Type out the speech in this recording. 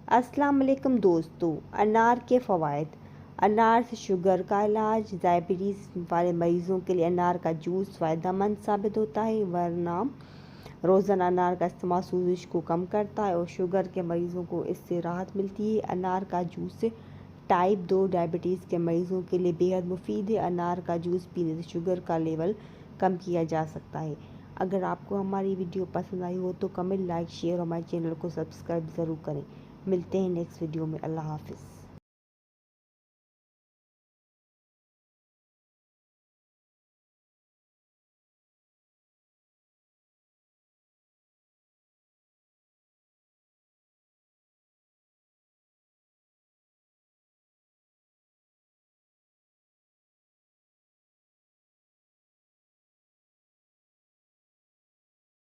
अस्सलाम वालेकुम दोस्तों। अनार के फ़वाइद। अनार से शुगर का इलाज। डायबिटीज़ वाले मरीज़ों के लिए अनार का जूस फ़ायदेमंद साबित होता है, वरना रोज़ाना अनार का इस्तेमाल सूजश को कम करता है और शुगर के मरीज़ों को इससे राहत मिलती है। अनार का जूस टाइप 2 डायबिटीज़ के मरीज़ों के लिए बेहद मुफीद है। अनार का जूस पीने से शुगर का लेवल कम किया जा सकता है। अगर आपको हमारी वीडियो पसंद आई हो तो कमेंट, लाइक, शेयर और हमारे चैनल को सब्सक्राइब ज़रूर करें। मिलते हैं नेक्स्ट वीडियो में। अल्लाह हाफ़िज़।